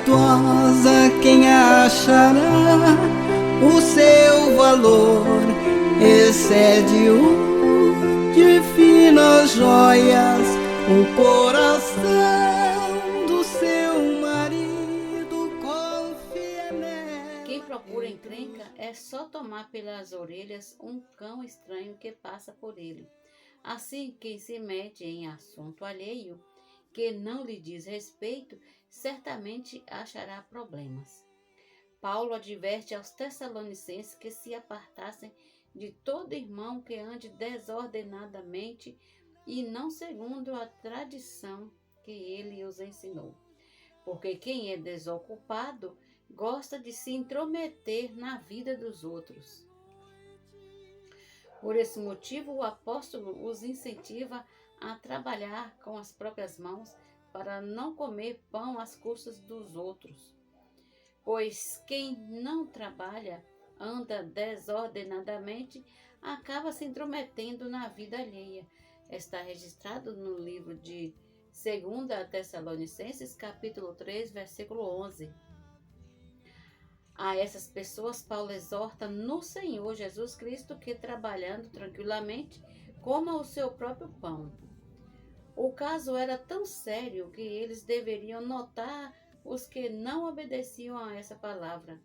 virtuosa quem achará? O seu valor excede o de finas joias. O coração do seu marido confia nela. Quem procura encrenca é só tomar pelas orelhas um cão estranho que passa por ele. Assim, quem se mete em assunto alheio, que não lhe diz respeito, certamente achará problemas. Paulo adverte aos Tessalonicenses que se apartassem de todo irmão que ande desordenadamente e não segundo a tradição que ele os ensinou. Porque quem é desocupado gosta de se intrometer na vida dos outros. Por esse motivo, o apóstolo os incentiva a trabalhar com as próprias mãos para não comer pão às custas dos outros. Pois quem não trabalha, anda desordenadamente, acaba se intrometendo na vida alheia. Está registrado no livro de 2 Tessalonicenses, capítulo 3, versículo 11. A essas pessoas, Paulo exorta no Senhor Jesus Cristo que, trabalhando tranquilamente, coma o seu próprio pão. O caso era tão sério que eles deveriam notar os que não obedeciam a essa palavra.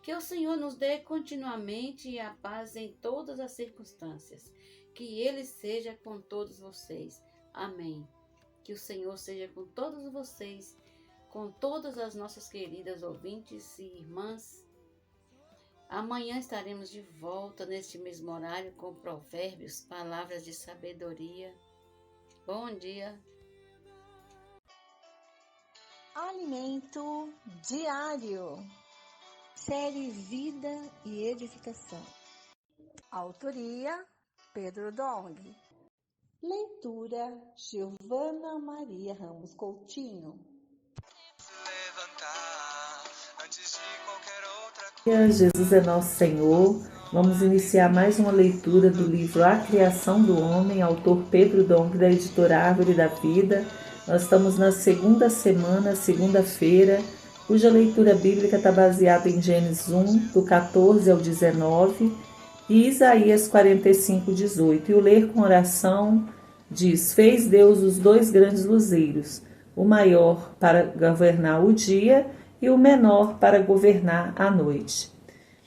Que o Senhor nos dê continuamente a paz em todas as circunstâncias. Que Ele seja com todos vocês. Amém. Que o Senhor seja com todos vocês, com todas as nossas queridas ouvintes e irmãs. Amanhã estaremos de volta neste mesmo horário com provérbios, palavras de sabedoria. Bom dia. Alimento diário. Série Vida e Edificação. Autoria Pedro Dong. Leitura Giovana Maria Ramos Coutinho. Jesus é nosso Senhor. Vamos iniciar mais uma leitura do livro A Criação do Homem, autor Pedro Dong, da editora Árvore da Vida. Nós estamos na segunda semana, segunda-feira, cuja leitura bíblica está baseada em Gênesis 1, do 14 ao 19, e Isaías 45, 18. E o ler com oração diz: Fez Deus os dois grandes luzeiros, o maior para governar o dia e o menor para governar a noite.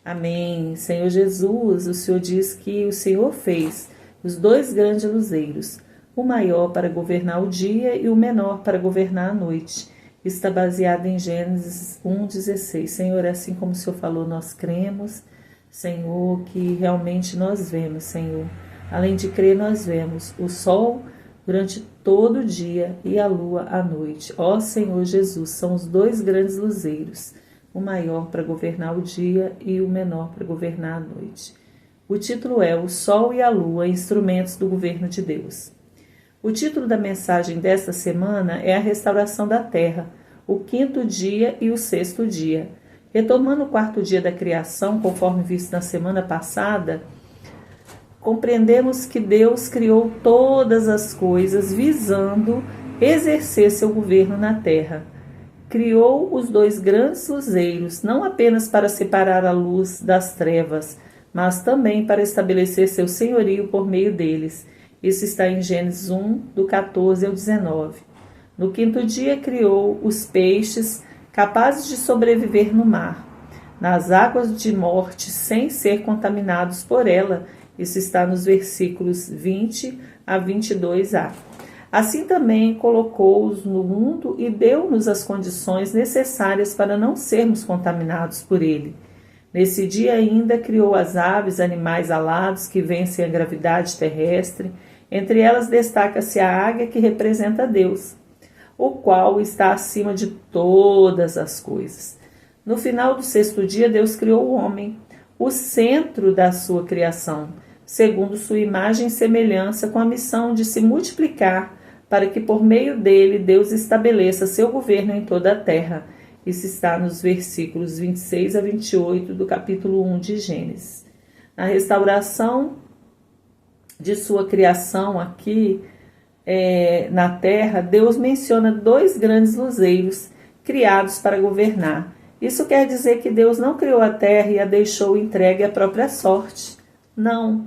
Amém. Senhor Jesus, o Senhor diz que o Senhor fez os dois grandes luzeiros, o maior para governar o dia e o menor para governar a noite. Está baseado em Gênesis 1,16. Senhor, assim como o Senhor falou, nós cremos, Senhor, que realmente nós vemos, Senhor. Além de crer, nós vemos o sol durante todo o dia e a lua à noite. Ó Senhor Jesus, são os dois grandes luzeiros, o maior para governar o dia e o menor para governar a noite. O título é O Sol e a Lua, Instrumentos do Governo de Deus. O título da mensagem desta semana é A Restauração da Terra, o quinto dia e o sexto dia. Retomando o quarto dia da criação, conforme visto na semana passada, compreendemos que Deus criou todas as coisas visando exercer seu governo na terra. Criou os dois grandes luzeiros, não apenas para separar a luz das trevas, mas também para estabelecer seu senhorio por meio deles. Isso está em Gênesis 1, do 14 ao 19. No quinto dia criou os peixes capazes de sobreviver no mar, nas águas de morte, sem ser contaminados por ela. Isso está nos versículos 20 a 22a. Assim também colocou-os no mundo e deu-nos as condições necessárias para não sermos contaminados por ele. Nesse dia ainda criou as aves, animais alados que vencem a gravidade terrestre. Entre elas destaca-se a águia, que representa Deus, o qual está acima de todas as coisas. No final do sexto dia, Deus criou o homem, o centro da sua criação, segundo sua imagem e semelhança, com a missão de se multiplicar, para que por meio dele Deus estabeleça seu governo em toda a terra. Isso está nos versículos 26 a 28 do capítulo 1 de Gênesis. Na restauração de sua criação aqui na terra, Deus menciona dois grandes luzeiros criados para governar. Isso quer dizer que Deus não criou a terra e a deixou entregue à própria sorte. Não.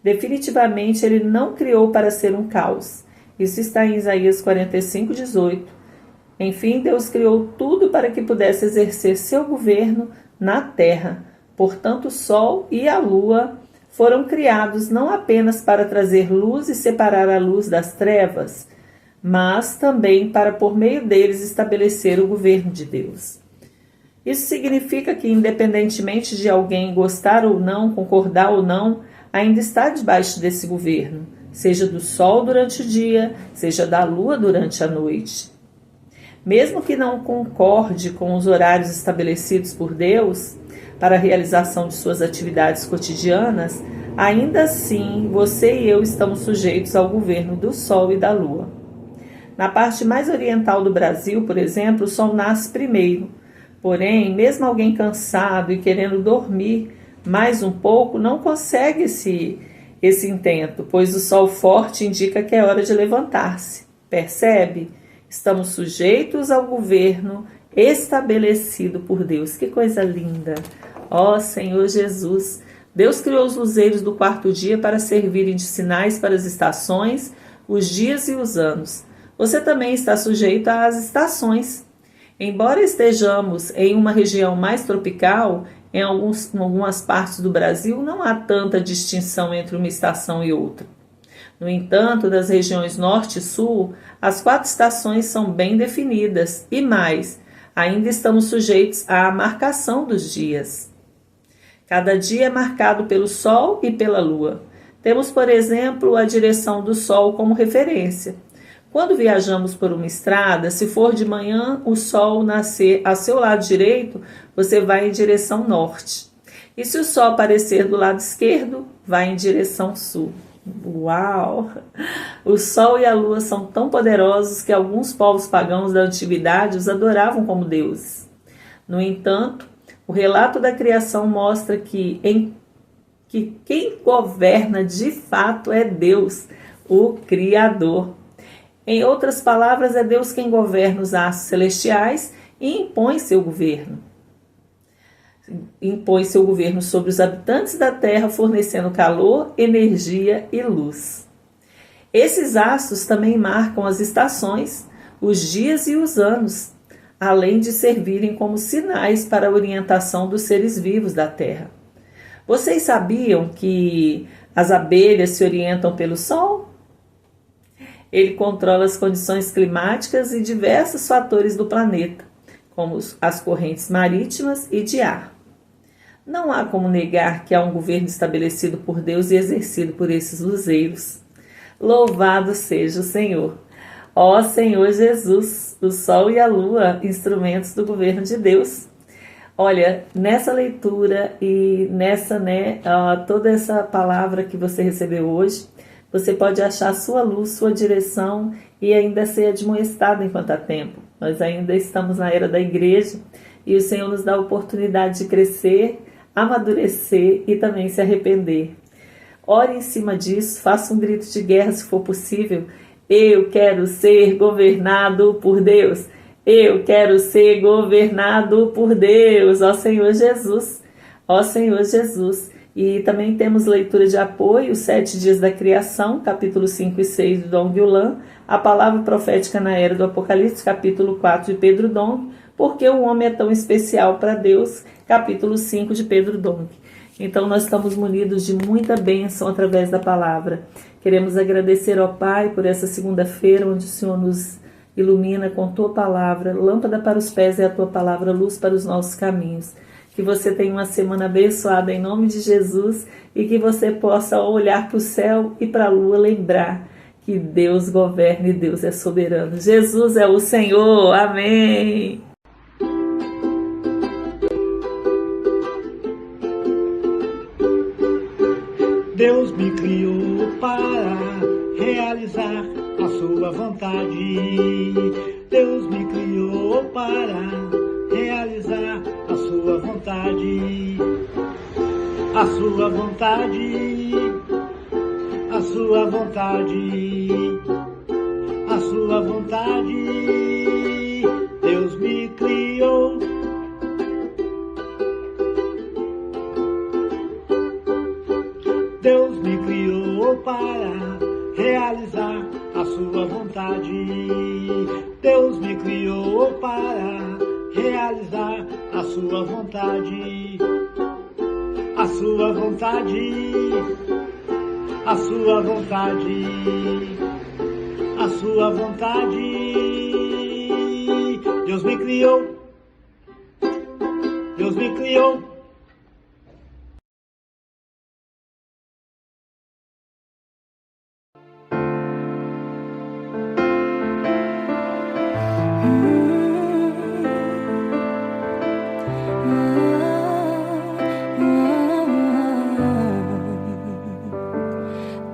Definitivamente Ele não criou para ser um caos. Isso está em Isaías 45:18. Enfim, Deus criou tudo para que pudesse exercer seu governo na terra. Portanto, o sol e a lua foram criados não apenas para trazer luz e separar a luz das trevas, mas também para, por meio deles, estabelecer o governo de Deus. Isso significa que, independentemente de alguém gostar ou não, concordar ou não, ainda está debaixo desse governo, seja do sol durante o dia, seja da lua durante a noite. Mesmo que não concorde com os horários estabelecidos por Deus para a realização de suas atividades cotidianas, ainda assim você e eu estamos sujeitos ao governo do sol e da lua. Na parte mais oriental do Brasil, por exemplo, o sol nasce primeiro. Porém, mesmo alguém cansado e querendo dormir mais um pouco, não consegue esse intento, pois o sol forte indica que é hora de levantar-se. Percebe? Estamos sujeitos ao governo estabelecido por Deus. Que coisa linda! Ó Senhor Jesus! Deus criou os luzeiros do quarto dia para servirem de sinais para as estações, os dias e os anos. Você também está sujeito às estações. Embora estejamos em uma região mais tropical, em algumas partes do Brasil não há tanta distinção entre uma estação e outra. No entanto, das regiões norte e sul, as 4 estações são bem definidas e mais, ainda estamos sujeitos à marcação dos dias. Cada dia é marcado pelo sol e pela lua. Temos, por exemplo, a direção do sol como referência. Quando viajamos por uma estrada, se for de manhã, o sol nascer ao seu lado direito, você vai em direção norte. E se o sol aparecer do lado esquerdo, vai em direção sul. Uau! O sol e a lua são tão poderosos que alguns povos pagãos da antiguidade os adoravam como deuses. No entanto, o relato da criação mostra que quem governa de fato é Deus, o Criador. Em outras palavras, é Deus quem governa os astros celestiais e impõe seu governo. Impõe seu governo sobre os habitantes da terra, fornecendo calor, energia e luz. Esses astros também marcam as estações, os dias e os anos, além de servirem como sinais para a orientação dos seres vivos da terra. Vocês sabiam que as abelhas se orientam pelo sol? Ele controla as condições climáticas e diversos fatores do planeta, como as correntes marítimas e de ar. Não há como negar que há um governo estabelecido por Deus e exercido por esses luzeiros. Louvado seja o Senhor! Ó Senhor Jesus, o sol e a lua, instrumentos do governo de Deus. Olha, nessa leitura e toda essa palavra que você recebeu hoje, você pode achar sua luz, sua direção e ainda ser admoestado enquanto há tempo. Nós ainda estamos na era da igreja e o Senhor nos dá a oportunidade de crescer, amadurecer e também se arrepender. Ore em cima disso, faça um grito de guerra se for possível. Eu quero ser governado por Deus. Eu quero ser governado por Deus. Ó Senhor Jesus. Ó Senhor Jesus. E também temos leitura de apoio, os 7 dias da criação, capítulo 5 e 6 do Dong Yulan, a palavra profética na era do Apocalipse, capítulo 4 de Pedro Dong, porque o homem é tão especial para Deus, capítulo 5 de Pedro Dong. Então nós estamos munidos de muita bênção através da palavra. Queremos agradecer ao Pai por essa segunda-feira, onde o Senhor nos ilumina com tua palavra, lâmpada para os pés é a tua palavra, luz para os nossos caminhos. Que você tenha uma semana abençoada em nome de Jesus e que você possa olhar para o céu e para a lua, lembrar que Deus governa e Deus é soberano. Jesus é o Senhor. Amém. Deus me criou para realizar a sua vontade. Deus me criou para realizar a sua vontade, a sua vontade, a sua vontade, a sua vontade. Deus me Deus me criou para realizar a sua vontade. Deus me criou para realizar a sua vontade. A sua vontade, a sua vontade, a sua vontade. Deus me criou, Deus me criou.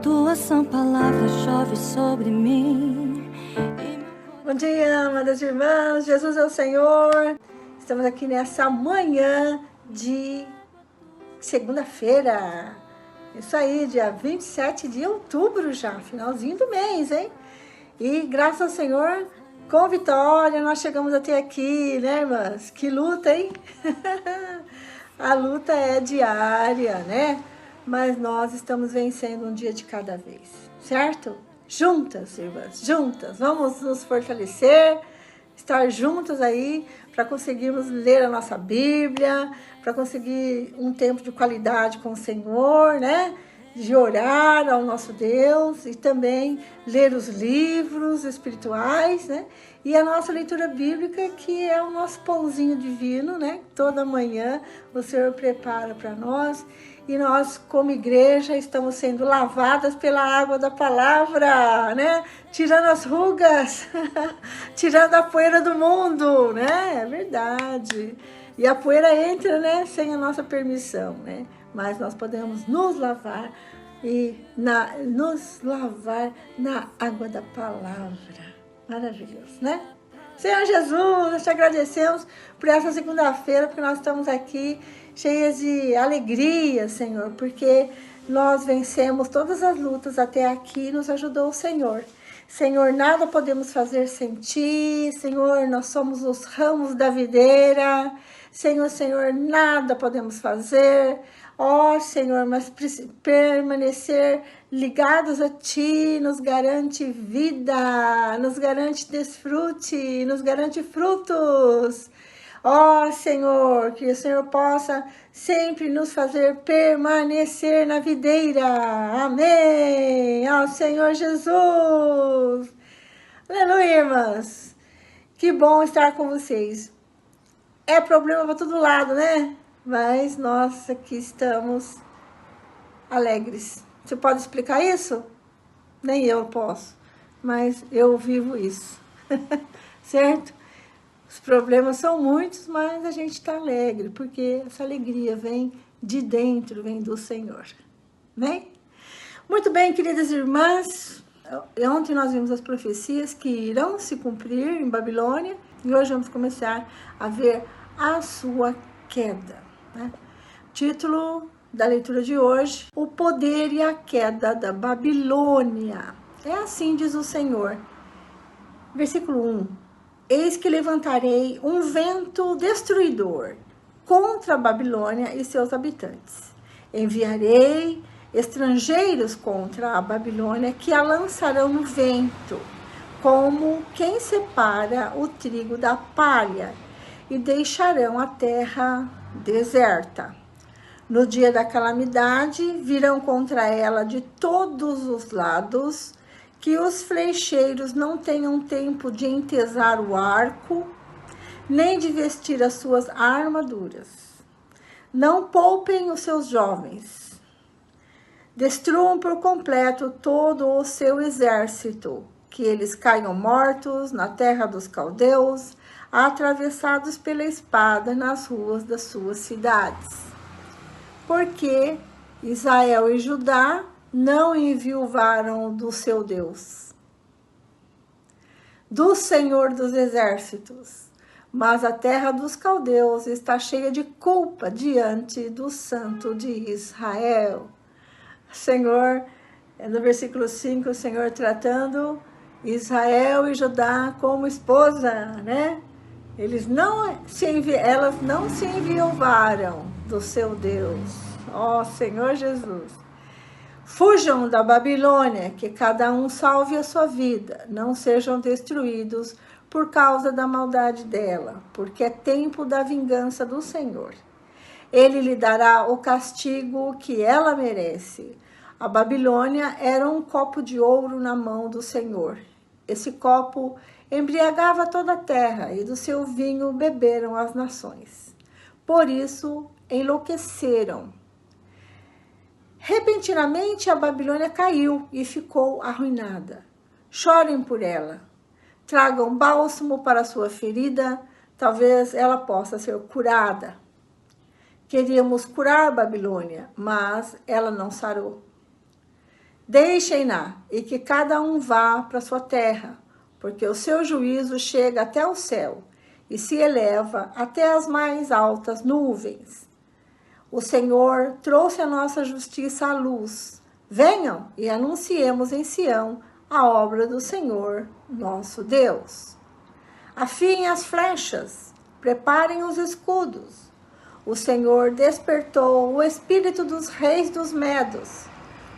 Tua sã palavra chove sobre mim. Bom dia, amadas irmãs, Jesus é o Senhor. Estamos aqui nessa manhã de segunda-feira. Isso aí, dia 27 de outubro já, finalzinho do mês, hein? E graças ao Senhor, com vitória, nós chegamos até aqui, né, irmãs? Que luta, hein? A luta é diária, né? Mas nós estamos vencendo um dia de cada vez, certo? Juntas, irmãs, juntas. Vamos nos fortalecer, estar juntas aí para conseguirmos ler a nossa Bíblia, para conseguir um tempo de qualidade com o Senhor, né? De orar ao nosso Deus e também ler os livros espirituais, né? E a nossa leitura bíblica, que é o nosso pãozinho divino, né? Toda manhã o Senhor prepara para nós. E nós, como igreja, estamos sendo lavadas pela água da palavra, né? Tirando as rugas, tirando a poeira do mundo, né? É verdade. E a poeira entra, né? Sem a nossa permissão, né? Mas nós podemos nos lavar nos lavar na água da palavra. Maravilhoso, né? Senhor Jesus, nós te agradecemos por essa segunda-feira, porque nós estamos aqui cheias de alegria, Senhor, porque nós vencemos todas as lutas até aqui, nos ajudou o Senhor. Senhor, nada podemos fazer sem Ti, Senhor, nós somos os ramos da videira, Senhor, nada podemos fazer, ó Senhor, mas permanecer ligados a Ti nos garante vida, nos garante desfrute, nos garante frutos. Ó Senhor, que o Senhor possa sempre nos fazer permanecer na videira. Amém. Ó Senhor Jesus. Aleluia, irmãs. Que bom estar com vocês. É problema para todo lado, né? Mas nós aqui estamos alegres. Você pode explicar isso? Nem eu posso, mas eu vivo isso. Certo? Os problemas são muitos, mas a gente está alegre, porque essa alegria vem de dentro, vem do Senhor. Né? Muito bem, queridas irmãs, ontem nós vimos as profecias que irão se cumprir em Babilônia, e hoje vamos começar a ver a sua queda. Né? Título da leitura de hoje: O poder e a queda da Babilônia. É assim diz o Senhor. Versículo 1. Eis que levantarei um vento destruidor contra a Babilônia e seus habitantes. Enviarei estrangeiros contra a Babilônia, que a lançarão no vento, como quem separa o trigo da palha, e deixarão a terra deserta. No dia da calamidade, virão contra ela de todos os lados, que os flecheiros não tenham tempo de entesar o arco, nem de vestir as suas armaduras. Não poupem os seus jovens. Destruam por completo todo o seu exército, que eles caiam mortos na terra dos caldeus, atravessados pela espada nas ruas das suas cidades. Porque Israel e Judá não enviuvaram do seu Deus, do Senhor dos exércitos, mas a terra dos caldeus está cheia de culpa diante do Santo de Israel. Senhor, no versículo 5, o Senhor tratando Israel e Judá como esposa, né? Elas não se enviuvaram do seu Deus. Ó Senhor Jesus. Fujam da Babilônia, que cada um salve a sua vida, não sejam destruídos por causa da maldade dela, porque é tempo da vingança do Senhor. Ele lhe dará o castigo que ela merece. A Babilônia era um copo de ouro na mão do Senhor. Esse copo embriagava toda a terra, e do seu vinho beberam as nações. Por isso enlouqueceram. Repentinamente a Babilônia caiu e ficou arruinada. Chorem por ela. Tragam bálsamo para sua ferida, talvez ela possa ser curada. Queríamos curar a Babilônia, mas ela não sarou. Deixem-na e que cada um vá para sua terra, porque o seu juízo chega até o céu e se eleva até as mais altas nuvens. O Senhor trouxe a nossa justiça à luz. Venham e anunciemos em Sião a obra do Senhor, nosso Deus. Afiem as flechas, preparem os escudos. O Senhor despertou o espírito dos reis dos medos,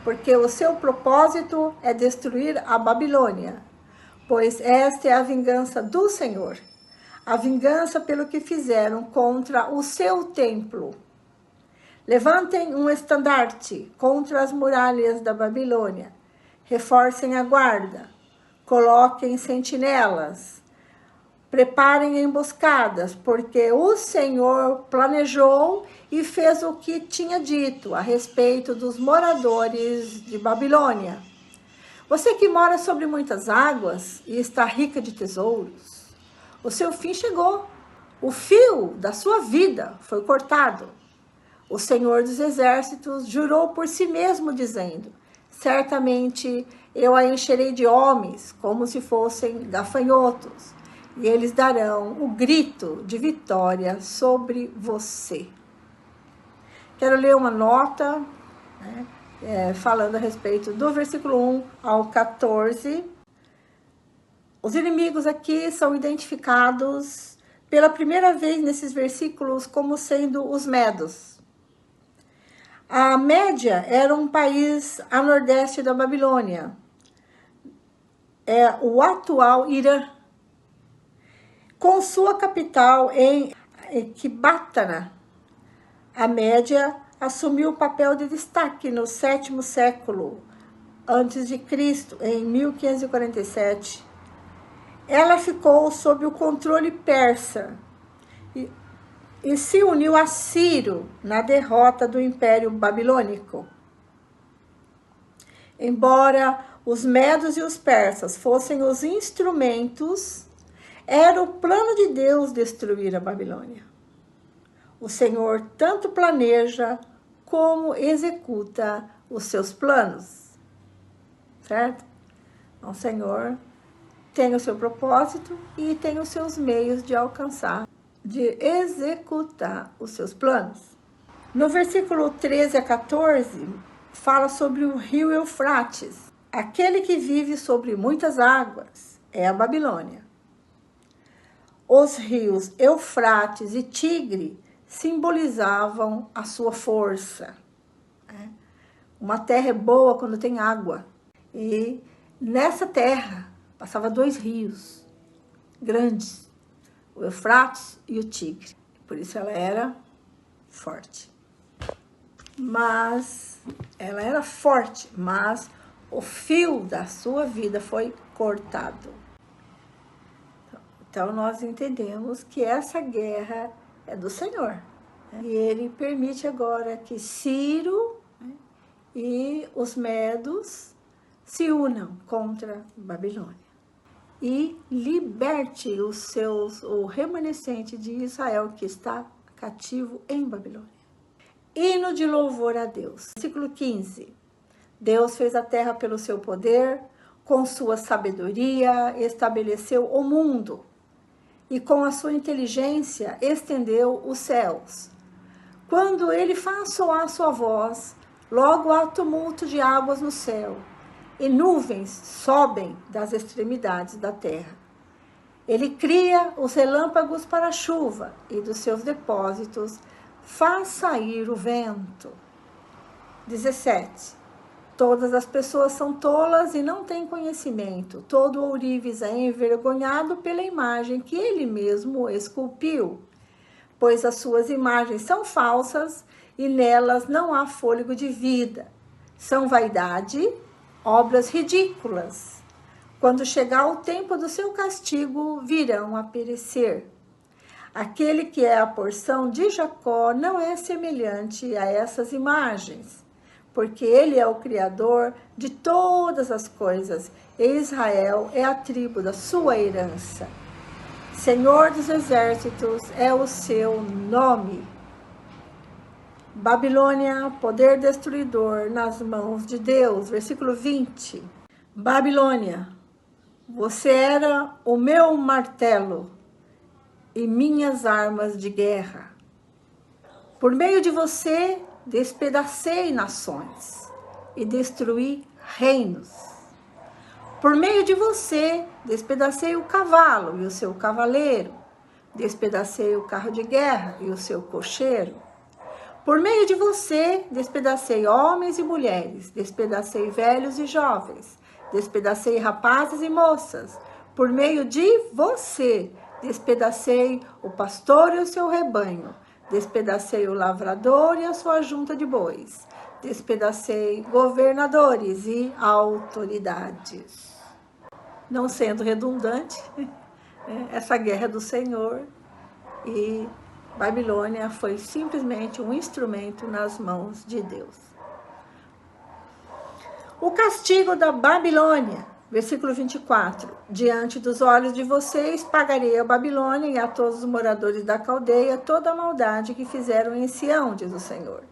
porque o seu propósito é destruir a Babilônia, pois esta é a vingança do Senhor, a vingança pelo que fizeram contra o seu templo. Levantem um estandarte contra as muralhas da Babilônia, reforcem a guarda, coloquem sentinelas, preparem emboscadas, porque o Senhor planejou e fez o que tinha dito a respeito dos moradores de Babilônia. Você que mora sobre muitas águas e está rica de tesouros, o seu fim chegou. O fio da sua vida foi cortado. O Senhor dos Exércitos jurou por si mesmo, dizendo: certamente eu a encherei de homens, como se fossem gafanhotos, e eles darão o grito de vitória sobre você. Quero ler uma nota, falando a respeito do versículo 1 ao 14. Os inimigos aqui são identificados pela primeira vez nesses versículos como sendo os medos. A Média era um país a nordeste da Babilônia, é o atual Irã, com sua capital em Ecbatana. A Média assumiu o papel de destaque no 7º século a.C., em 1547. Ela ficou sob o controle persa e se uniu a Ciro na derrota do Império Babilônico. Embora os medos e os persas fossem os instrumentos, era o plano de Deus destruir a Babilônia. O Senhor tanto planeja como executa os seus planos, certo? Então, o Senhor tem o seu propósito e tem os seus meios de alcançar, de executar os seus planos. No versículo 13 a 14, fala sobre o rio Eufrates. Aquele que vive sobre muitas águas é a Babilônia. Os rios Eufrates e Tigre simbolizavam a sua força. Uma terra é boa quando tem água. E nessa terra passavam 2 rios grandes, o Eufrates e o Tigre. Por isso ela era forte. Mas ela era forte, mas o fio da sua vida foi cortado. Então nós entendemos que essa guerra é do Senhor. E ele permite agora que Ciro e os medos se unam contra Babilônia e liberte o remanescente de Israel que está cativo em Babilônia. Hino de louvor a Deus. Versículo 15. Deus fez a terra pelo seu poder, com sua sabedoria estabeleceu o mundo e com a sua inteligência estendeu os céus. Quando ele faz soar sua voz, logo há tumulto de águas no céu, e nuvens sobem das extremidades da terra. Ele cria os relâmpagos para a chuva, e dos seus depósitos faz sair o vento. 17. Todas as pessoas são tolas e não têm conhecimento. Todo ourives é envergonhado pela imagem que ele mesmo esculpiu, pois as suas imagens são falsas e nelas não há fôlego de vida. São vaidade, obras ridículas. Quando chegar o tempo do seu castigo, virão a perecer. Aquele que é a porção de Jacó não é semelhante a essas imagens, porque ele é o Criador de todas as coisas, e Israel é a tribo da sua herança. Senhor dos exércitos é o seu nome. Babilônia, poder destruidor nas mãos de Deus. Versículo 20. Babilônia, você era o meu martelo e minhas armas de guerra. Por meio de você, despedacei nações e destruí reinos. Por meio de você, despedacei o cavalo e o seu cavaleiro. Despedacei o carro de guerra e o seu cocheiro. Por meio de você, despedacei homens e mulheres. Despedacei velhos e jovens. Despedacei rapazes e moças. Por meio de você, despedacei o pastor e o seu rebanho. Despedacei o lavrador e a sua junta de bois. Despedacei governadores e autoridades. Não sendo redundante, essa guerra é do Senhor e Babilônia foi simplesmente um instrumento nas mãos de Deus. O castigo da Babilônia, versículo 24. Diante dos olhos de vocês pagarei a Babilônia e a todos os moradores da Caldeia toda a maldade que fizeram em Sião, diz o Senhor.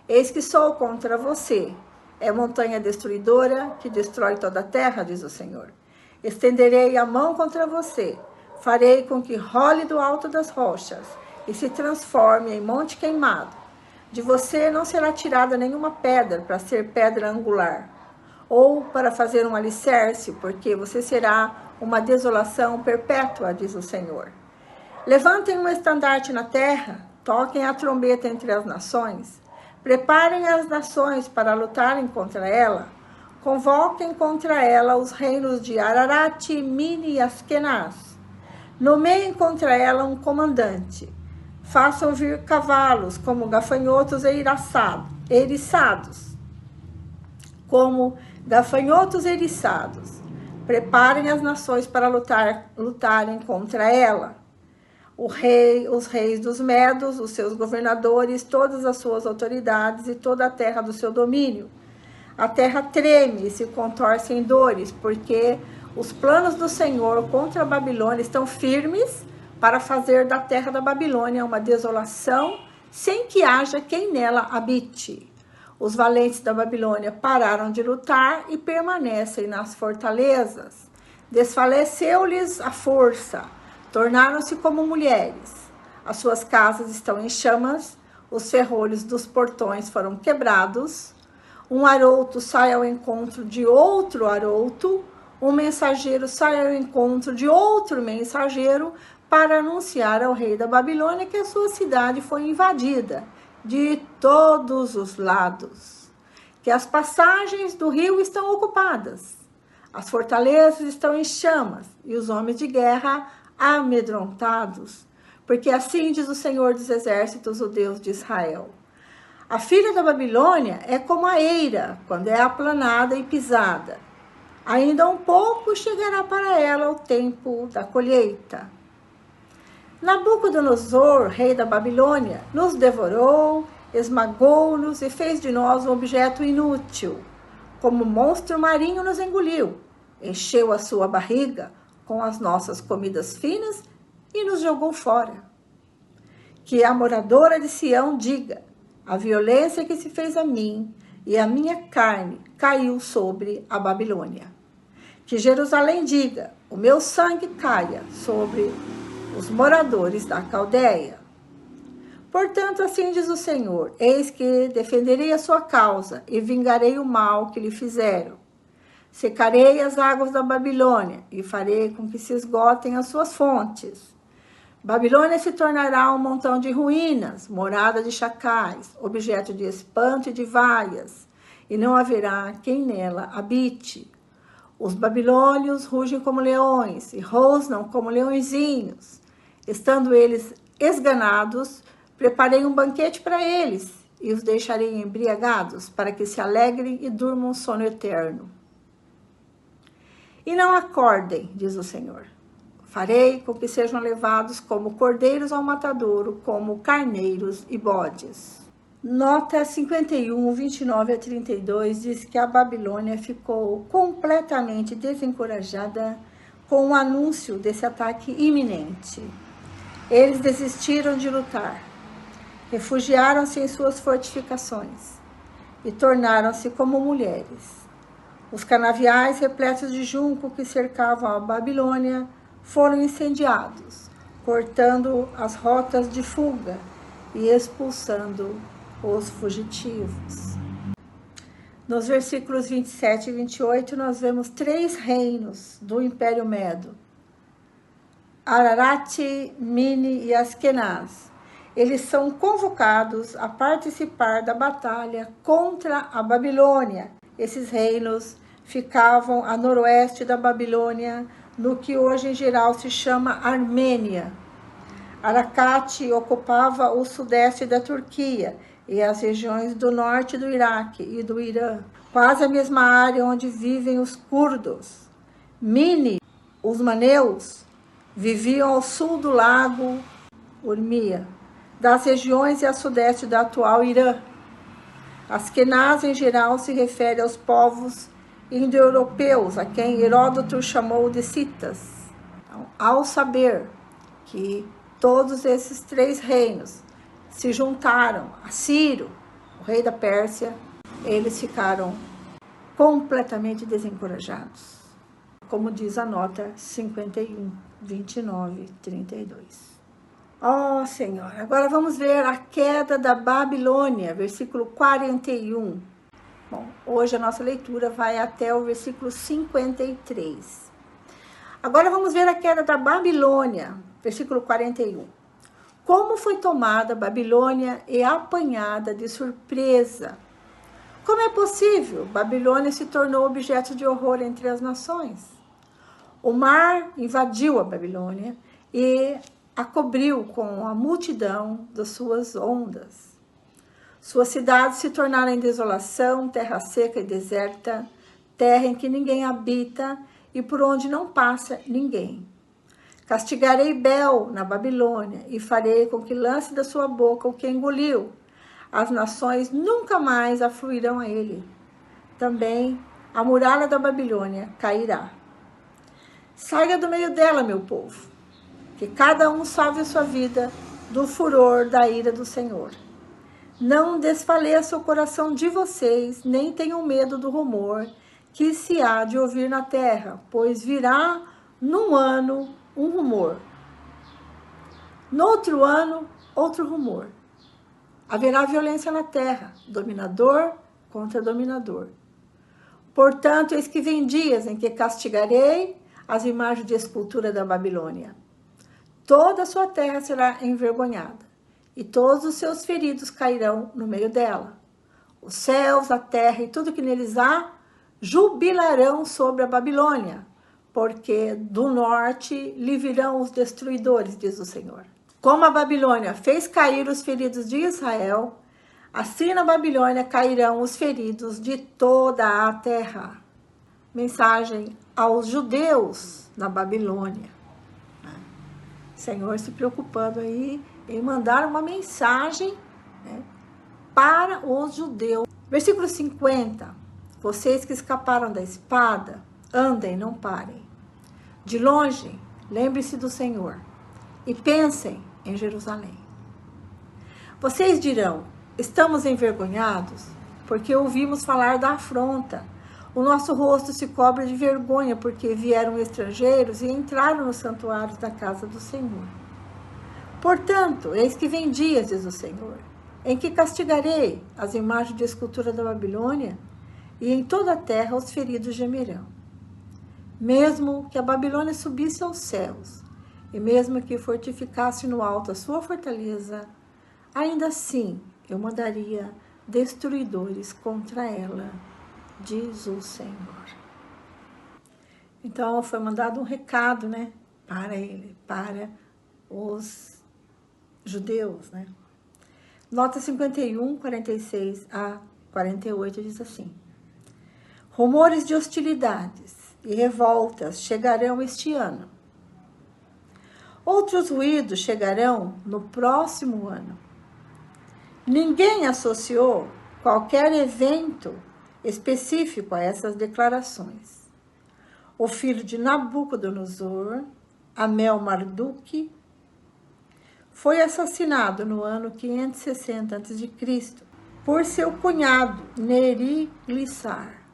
Eis que sou contra você. É montanha destruidora que destrói toda a terra, diz o Senhor. Estenderei a mão contra você. Farei com que role do alto das rochas e se transforme em monte queimado. De você não será tirada nenhuma pedra para ser pedra angular, ou para fazer um alicerce, porque você será uma desolação perpétua, diz o Senhor. Levantem um estandarte na terra, toquem a trombeta entre as nações, preparem as nações para lutarem contra ela, convoquem contra ela os reinos de Ararat, Mini e Askenaz, nomeiem contra ela um comandante, façam vir cavalos como gafanhotos eriçados, preparem as nações para lutarem contra ela. Os reis dos medos, os seus governadores, todas as suas autoridades e toda a terra do seu domínio. A terra treme e se contorce em dores, porque os planos do Senhor contra a Babilônia estão firmes para fazer da terra da Babilônia uma desolação, sem que haja quem nela habite. Os valentes da Babilônia pararam de lutar e permanecem nas fortalezas. Desfaleceu-lhes a força, tornaram-se como mulheres. As suas casas estão em chamas, os ferrolhos dos portões foram quebrados. Um arauto sai ao encontro de outro arauto, um mensageiro sai ao encontro de outro mensageiro para anunciar ao rei da Babilônia que a sua cidade foi invadida de todos os lados, que as passagens do rio estão ocupadas, as fortalezas estão em chamas e os homens de guerra amedrontados, porque assim diz o Senhor dos exércitos, o Deus de Israel. A filha da Babilônia é como a eira, quando é aplanada e pisada. Ainda um pouco chegará para ela o tempo da colheita. Nabucodonosor, rei da Babilônia, nos devorou, esmagou-nos e fez de nós um objeto inútil. Como monstro marinho nos engoliu, encheu a sua barriga com as nossas comidas finas e nos jogou fora. Que a moradora de Sião diga: a violência que se fez a mim e a minha carne caiu sobre a Babilônia. Que Jerusalém diga: o meu sangue caia sobre os moradores da Caldeia. Portanto, assim diz o Senhor: eis que defenderei a sua causa e vingarei o mal que lhe fizeram. Secarei as águas da Babilônia e farei com que se esgotem as suas fontes. Babilônia se tornará um montão de ruínas, morada de chacais, objeto de espanto e de vaias, e não haverá quem nela habite. Os babilônios rugem como leões e rosnam como leõezinhos. Estando eles esganados, preparei um banquete para eles e os deixarei embriagados para que se alegrem e durmam sono eterno. E não acordem, diz o Senhor. Farei com que sejam levados como cordeiros ao matadouro, como carneiros e bodes. Nota 51, 29 a 32 diz que a Babilônia ficou completamente desencorajada com o anúncio desse ataque iminente. Eles desistiram de lutar, refugiaram-se em suas fortificações e tornaram-se como mulheres. Os canaviais repletos de junco que cercavam a Babilônia foram incendiados, cortando as rotas de fuga e expulsando os fugitivos. Nos versículos 27 e 28, nós vemos 3 reinos do Império Medo: Ararat, Mini e Askenaz. Eles são convocados a participar da batalha contra a Babilônia. Esses reinos ficavam a noroeste da Babilônia, no que hoje em geral se chama Armênia. Aracat ocupava o sudeste da Turquia e as regiões do norte do Iraque e do Irã, quase a mesma área onde vivem os curdos. Mini, os maneus, viviam ao sul do lago Urmia, das regiões e a sudeste do atual Irã. Askenaz, em geral, se refere aos povos indo-europeus, a quem Heródoto chamou de citas. Então, ao saber que todos esses 3 reinos se juntaram a Ciro, o rei da Pérsia, eles ficaram completamente desencorajados, como diz a nota 51, 29, 32. Ó Senhor, agora vamos ver a queda da Babilônia, versículo 41. Bom, hoje a nossa leitura vai até o versículo 53. Agora vamos ver a queda da Babilônia, versículo 41. Como foi tomada a Babilônia e apanhada de surpresa? Como é possível? Babilônia se tornou objeto de horror entre as nações. O mar invadiu a Babilônia e a cobriu com a multidão das suas ondas. Suas cidades se tornaram em desolação, terra seca e deserta, terra em que ninguém habita e por onde não passa ninguém. Castigarei Bel na Babilônia e farei com que lance da sua boca o que engoliu. As nações nunca mais afluirão a ele. Também a muralha da Babilônia cairá. Saia do meio dela, meu povo, que cada um salve a sua vida do furor da ira do Senhor. Não desfaleça o coração de vocês, nem tenham medo do rumor que se há de ouvir na terra, pois virá num ano um rumor. No outro ano, outro rumor. Haverá violência na terra, dominador contra dominador. Portanto, eis que vem dias em que castigarei as imagens de escultura da Babilônia. Toda a sua terra será envergonhada, e todos os seus feridos cairão no meio dela. Os céus, a terra e tudo que neles há jubilarão sobre a Babilônia, porque do norte lhe virão os destruidores, diz o Senhor. Como a Babilônia fez cair os feridos de Israel, assim na Babilônia cairão os feridos de toda a terra. Mensagem aos judeus na Babilônia. Senhor se preocupando aí em mandar uma mensagem, né, para os judeus. Versículo 50. Vocês que escaparam da espada, andem, não parem. De longe, lembre-se do Senhor e pensem em Jerusalém. Vocês dirão, estamos envergonhados porque ouvimos falar da afronta. O nosso rosto se cobre de vergonha porque vieram estrangeiros e entraram nos santuários da casa do Senhor. Portanto, eis que vem dias, diz o Senhor, em que castigarei as imagens de escultura da Babilônia e em toda a terra os feridos gemerão. Mesmo que a Babilônia subisse aos céus e mesmo que fortificasse no alto a sua fortaleza, ainda assim eu mandaria destruidores contra ela, diz o Senhor. Então foi mandado um recado, né, para ele, para os judeus, né? Nota 51, 46 a 48 diz assim: rumores de hostilidades e revoltas chegarão este ano. Outros ruídos chegarão no próximo ano. Ninguém associou qualquer evento específico a essas declarações. O filho de Nabucodonosor, Amel-Marduk, foi assassinado no ano 560 a.C. por seu cunhado Neriglissar,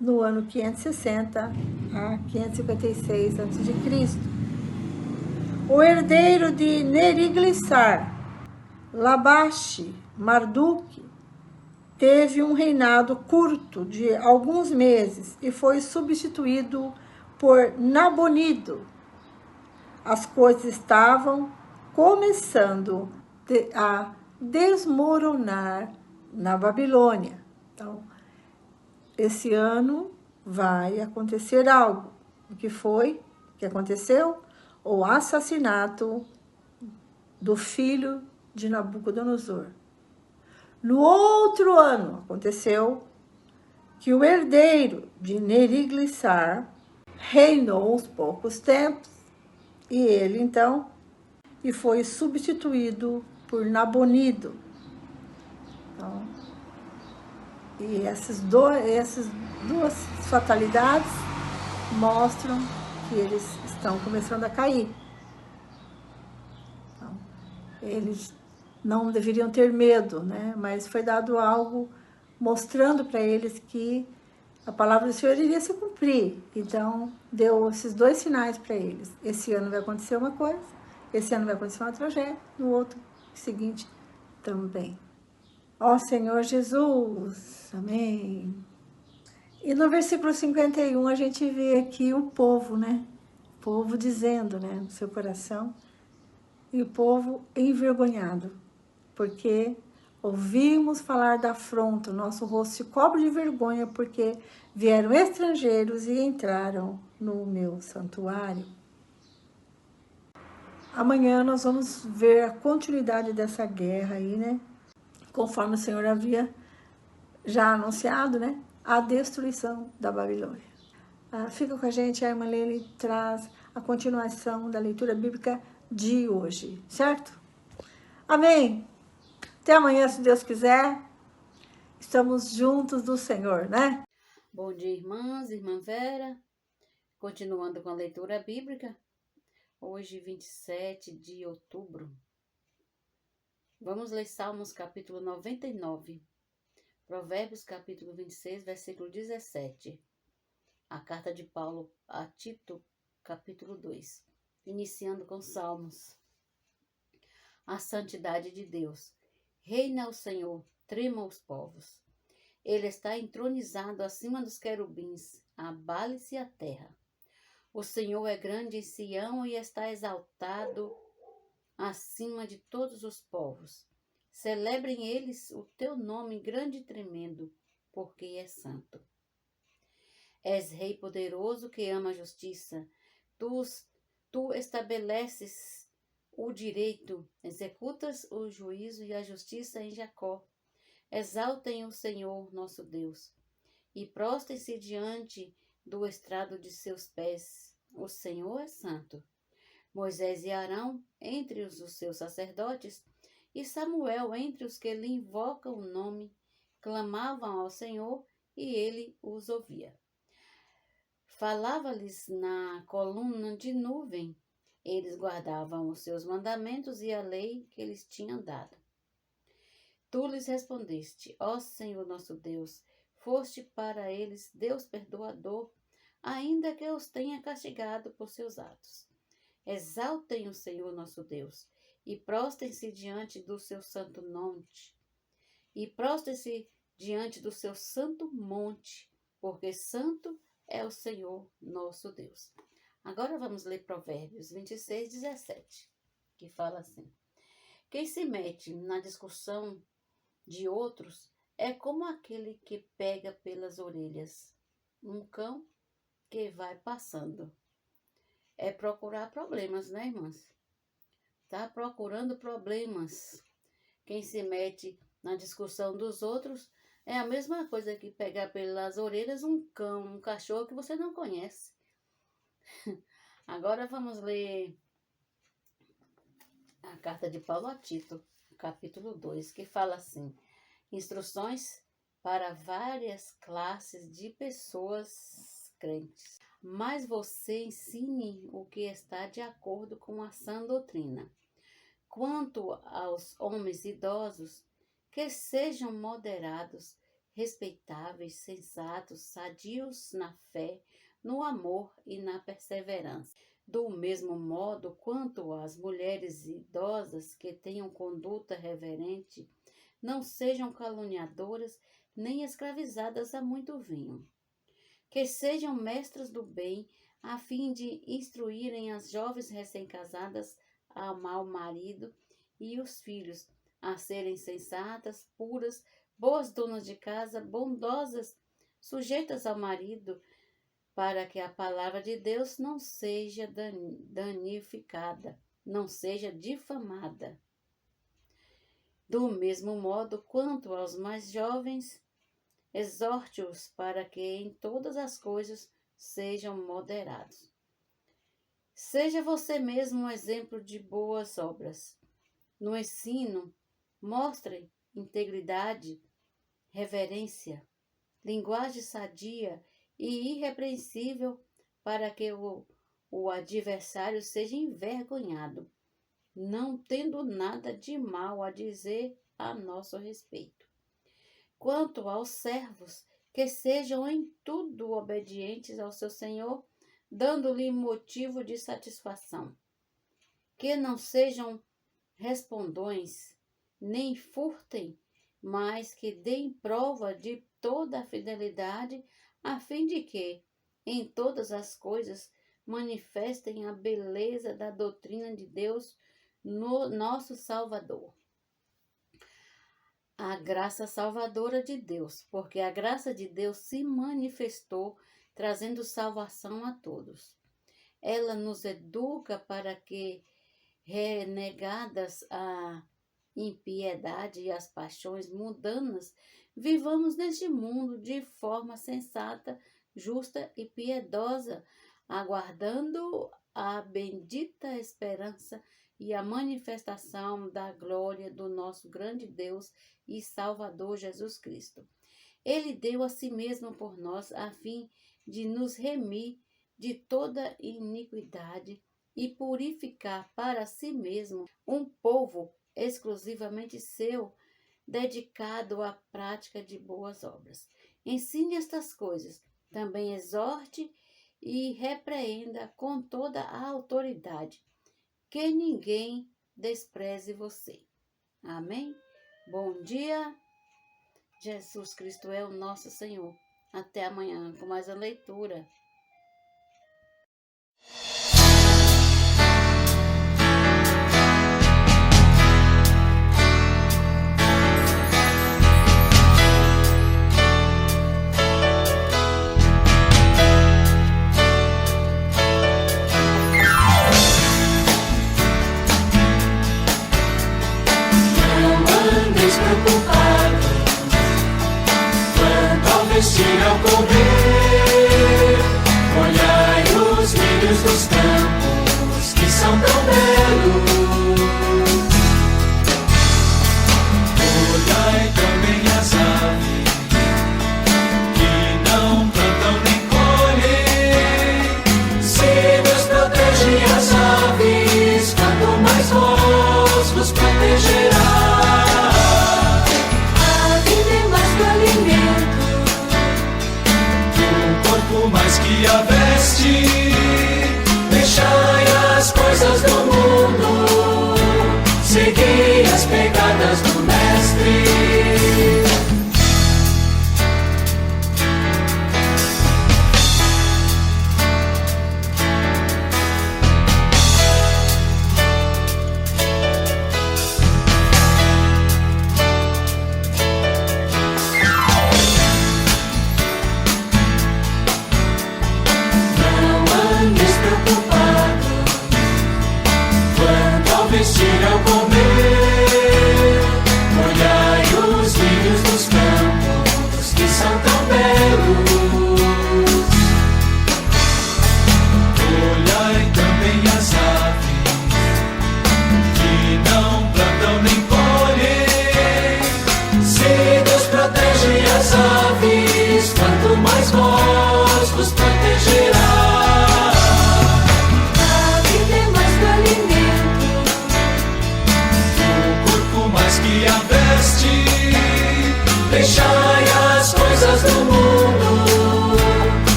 no ano 560 a 556 a.C. O herdeiro de Neriglissar, Labache-Marduk, teve um reinado curto de alguns meses e foi substituído por Nabonido. As coisas estavam começando a desmoronar na Babilônia. Então, esse ano vai acontecer algo. O que foi que aconteceu? O assassinato do filho de Nabucodonosor. No outro ano, aconteceu que o herdeiro de Neriglissar reinou uns poucos tempos, e ele, então, foi substituído por Nabonido. Então, e essas duas fatalidades mostram que eles estão começando a cair. Então, eles não deveriam ter medo, né? Mas foi dado algo mostrando para eles que a palavra do Senhor iria se cumprir. Então, deu esses dois sinais para eles. Esse ano vai acontecer uma coisa, esse ano vai acontecer uma tragédia, no outro seguinte também. Ó Senhor Jesus, amém. E no versículo 51 a gente vê aqui o povo, né? O povo dizendo, né, no seu coração, e o povo envergonhado, porque ouvimos falar da afronta, o nosso rosto se cobre de vergonha, porque vieram estrangeiros e entraram no meu santuário. Amanhã nós vamos ver a continuidade dessa guerra aí, né? Conforme o Senhor havia já anunciado, né? A destruição da Babilônia. Fica com a gente, a irmã Lely traz a continuação da leitura bíblica de hoje, certo? Amém? Até amanhã, se Deus quiser. Estamos juntos do Senhor, né? Bom dia, irmãs, irmã Vera. Continuando com a leitura bíblica. Hoje, 27 de outubro. Vamos ler Salmos capítulo 99. Provérbios capítulo 26, versículo 17. A carta de Paulo a Tito, capítulo 2. Iniciando com Salmos. A santidade de Deus. Reina o Senhor, tremam os povos. Ele está entronizado acima dos querubins, abale-se a terra. O Senhor é grande em Sião e está exaltado acima de todos os povos. Celebrem eles o teu nome grande e tremendo, porque é santo. És rei poderoso que ama a justiça. Tu estabeleces o direito, executas o juízo e a justiça em Jacó. Exaltem o Senhor, nosso Deus, e prostrem-se diante do estrado de seus pés. O Senhor é santo. Moisés e Arão, entre os seus sacerdotes, e Samuel, entre os que lhe invocam o nome, clamavam ao Senhor, e ele os ouvia. Falava-lhes na coluna de nuvem. Eles guardavam os seus mandamentos e a lei que eles tinham dado. Tu lhes respondeste, ó Senhor nosso Deus, foste para eles Deus perdoador, ainda que os tenha castigado por seus atos. Exaltem o Senhor nosso Deus, e prostrem-se diante do seu santo monte. Porque santo é o Senhor nosso Deus. Agora vamos ler Provérbios 26, 17, que fala assim: quem se mete na discussão de outros é como aquele que pega pelas orelhas um cão que vai passando. É procurar problemas, né, irmãs? Tá procurando problemas. Quem se mete na discussão dos outros é a mesma coisa que pegar pelas orelhas um cão, um cachorro que você não conhece. Agora vamos ler a carta de Paulo a Tito, capítulo 2, que fala assim: instruções para várias classes de pessoas crentes. Mas você ensine o que está de acordo com a sã doutrina. Quanto aos homens idosos, que sejam moderados, respeitáveis, sensatos, sadios na fé, no amor e na perseverança. Do mesmo modo, quanto às mulheres idosas que tenham conduta reverente, não sejam caluniadoras nem escravizadas a muito vinho. Que sejam mestras do bem, a fim de instruírem as jovens recém-casadas a amar o marido e os filhos, a serem sensatas, puras, boas donas de casa, bondosas, sujeitas ao marido, para que a palavra de Deus não seja danificada, não seja difamada. Do mesmo modo, quanto aos mais jovens, exorte-os para que em todas as coisas sejam moderados. Seja você mesmo um exemplo de boas obras. No ensino, mostre integridade, reverência, linguagem sadia e irrepreensível, para que o adversário seja envergonhado, não tendo nada de mal a dizer a nosso respeito. Quanto aos servos, que sejam em tudo obedientes ao seu Senhor, dando-lhe motivo de satisfação. Que não sejam respondões, nem furtem, mas que deem prova de toda a fidelidade, a fim de que, em todas as coisas, manifestem a beleza da doutrina de Deus, no nosso Salvador. A graça salvadora de Deus, porque a graça de Deus se manifestou, trazendo salvação a todos. Ela nos educa para que, renegadas a impiedade e as paixões mundanas, vivamos neste mundo de forma sensata, justa e piedosa, aguardando a bendita esperança e a manifestação da glória do nosso grande Deus e Salvador Jesus Cristo. Ele deu a si mesmo por nós, a fim de nos remir de toda iniquidade e purificar para si mesmo um povo exclusivamente seu, dedicado à prática de boas obras. Ensine estas coisas, também exorte e repreenda com toda a autoridade, que ninguém despreze você. Amém? Bom dia. Jesus Cristo é o nosso Senhor. Até amanhã com mais uma leitura. Preocupado, quanto ao vestir ao correr.